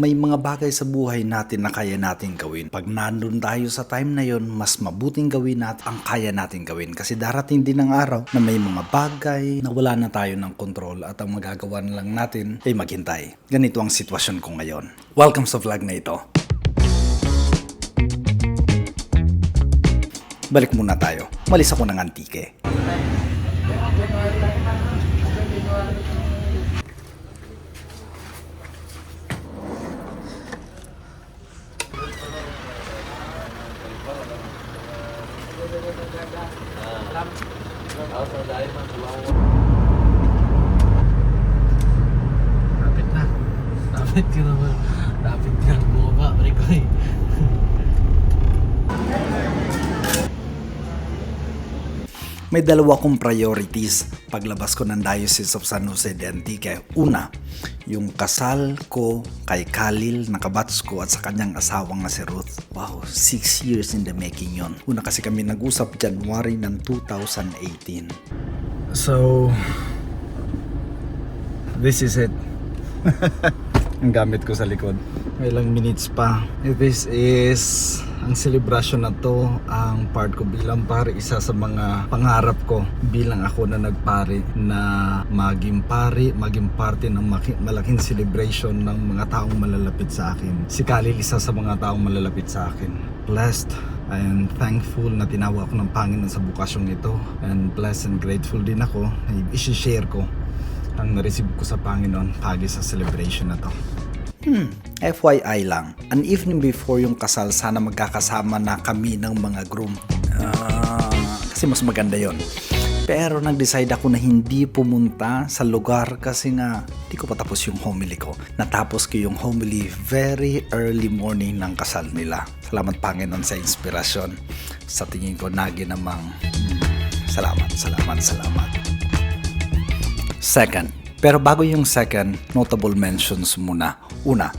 may mga bagay sa buhay natin na kaya natin gawin. Pag nandun tayo sa time na yon, mas mabuting gawin natin ang kaya natin gawin. Kasi darating din ang araw na may mga bagay na wala na tayo ng control at ang magagawa na lang natin ay maghintay. Ganito ang sitwasyon ko ngayon. Welcome sa vlog na ito. Balik muna tayo. Malis ako ng Antique. Lapit na. Lapit ka naman. Lapit ka. Bumaba. Rikoy. May dalawa kong priorities paglabas ko ng Diocese of San Jose de Antique. Una, yung kasal ko kay Khalil na kabats ko at sa kanyang asawang na si Ruth. Wow, 6 years in the making yon. Una kasi kami nag-usap January ng 2018. So, this is it. Ang gamit ko sa likod. May ilang minutes pa. This is ang celebration na to, ang part ko bilang pare, isa sa mga pangarap ko bilang ako na nagpare na maging pare, maging parte ng malaking celebration ng mga taong malalapit sa akin. Si Khalil, isa sa mga taong malalapit sa akin. Blessed and thankful na tinawag ako ng Panginoon sa bukasyong ito, and blessed and grateful din ako na i-share ko ang na-receive ko sa Panginoon pagi sa celebration na to. FYI lang, an evening before yung kasal, sana magkakasama na kami ng mga groom. Kasi mas maganda yon. Pero nag-decide ako na hindi pumunta sa lugar kasi nga di ko pa tapos yung homily ko. Natapos ko yung homily very early morning ng kasal nila. Salamat Panginoon sa inspirasyon. Sa tingin ko naginamang salamat. Second, pero bago yung second, notable mentions muna. Una,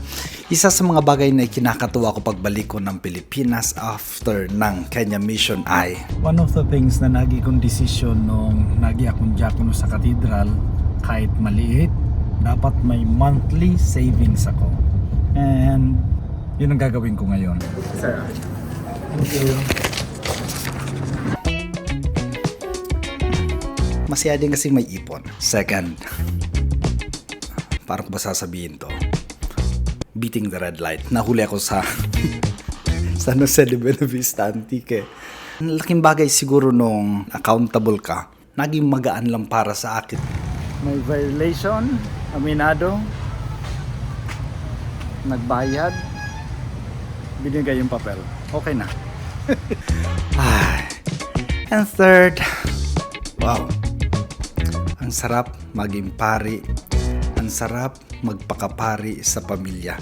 isa sa mga bagay na kinakatuwa ko pagbalik ko ng Pilipinas after ng Kenya Mission ay One of the things na nagi kong desisyon nung nagi akong diakono sa katedral, kahit maliit, dapat may monthly savings ako. And yun ang gagawin ko ngayon. Sir, thank you. masaya din kasi may ipon. Second, parang ba sasabihin to? Beating the red light. Nahuli ako sa San Jose de Buenavista Antique. Ang laking bagay siguro nung accountable ka, naging magaan lang para sa akin. May violation, aminado, nagbayad, binigay yung papel. Okay na. And third, wow, ang sarap maging pari. Ang sarap magpakapari sa pamilya.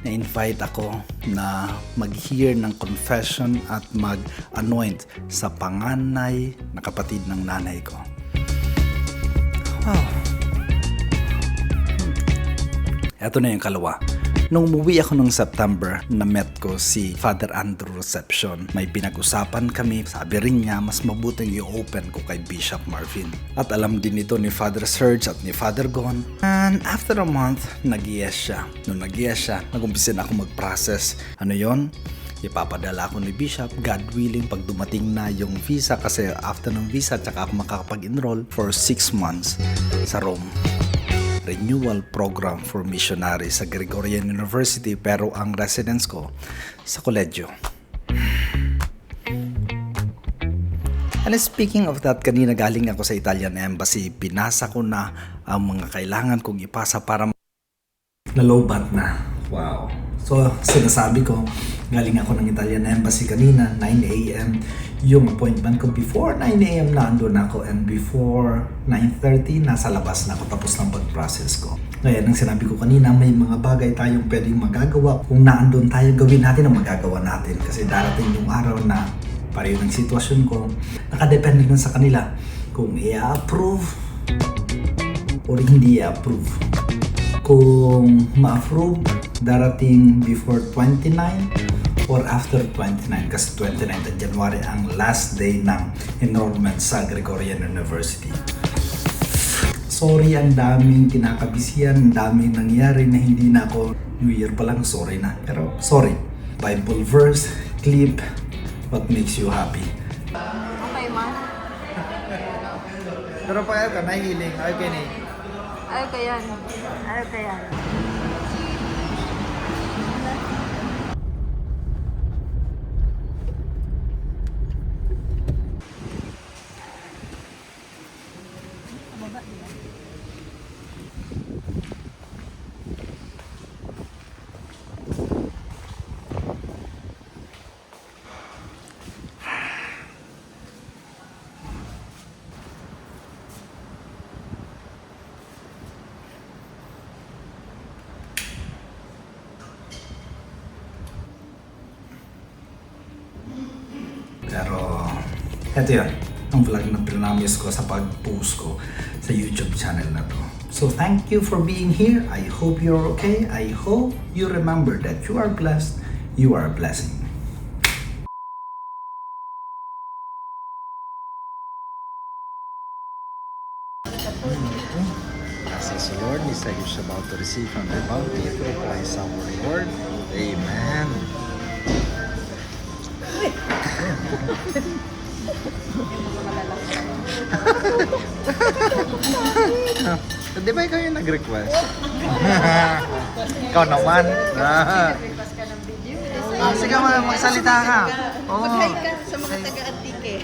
Na-invite ako na mag-hear ng confession at mag-anoint sa panganay na kapatid ng nanay ko. Wow. Ito na yung kalawa. Nung umuwi ako nung September, na-met ko si Father Andrew Reception. May pinag-usapan kami. Sabi rin niya, mas mabuting i-open ko kay Bishop Marvin. At alam din ito ni Father Serge at ni Father Gon. And after a month, nag-yes siya. Nung nag-yes siya, nag-umpisa na ako mag-process. Ano yon? Ipapadala ako ni Bishop, God willing, pag dumating na yung visa. Kasi after ng visa, tsaka ako makakapag-enroll for 6 months sa Rome. Renewal program for missionary sa Gregorian University, pero ang residence ko sa koledyo. And speaking of that, kanina galing ako sa Italian Embassy. Pinasa ko na ang mga kailangan kong ipasa para nalobat na. Wow. So sinasabi ko, galing ako ng Italian Embassy kanina, 9 a.m. Yung appointment ko before 9 a.m. na andun ako, and before 9:30 nasa labas na ako, tapos ng pag-process ko. Ngayon, ang sinabi ko kanina, may mga bagay tayong pwedeng magagawa. Kung naandun tayo, gawin natin ang magagawa natin. Kasi darating yung araw na pareho ng sitwasyon ko, nakadepende na sa kanila kung i-approve o hindi i-approve. Kung ma-approve, darating before 29 or after 29, kasi 29 na January ang last day ng enrollment sa Gregorian University. Sorry, ang daming kinakabisihan, ang daming nangyari na hindi na ako New Year pa lang, sorry na. Pero sorry. Bible verse, clip, what makes you happy? Okay, ma. Pero pa ka, nahihiling. Okay ni. Ayaw ka yan. Ayaw ka yan. Pero, eto yun. Ang vlog na prinamis ko sa pag-post ko sa YouTube channel na to. So, thank you for being here. I hope you're okay. I hope you remember that you are blessed. You are a blessing. Blessed the Lord, He said you shall about to receive from the bounty through Christ our Lord. Amen. Di ba ikaw yung nag-request? Ikaw naman. Request ka ng video. Sige, magsalita ka. Mag-hi ka sa mga taga-antike.